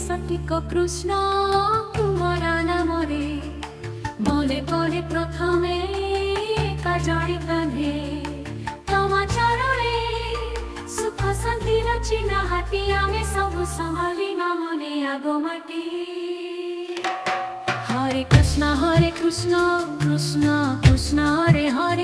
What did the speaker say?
सटिक कृष्ण तुमरा नामरे बोले बोले प्रथमे काजळी कांधे तमा चरणे सुख शांतिर चिन्ह हाती आमे सब संभाली मने आगोमाटी हरे कृष्ण कृष्ण कृष्ण हरे हरे।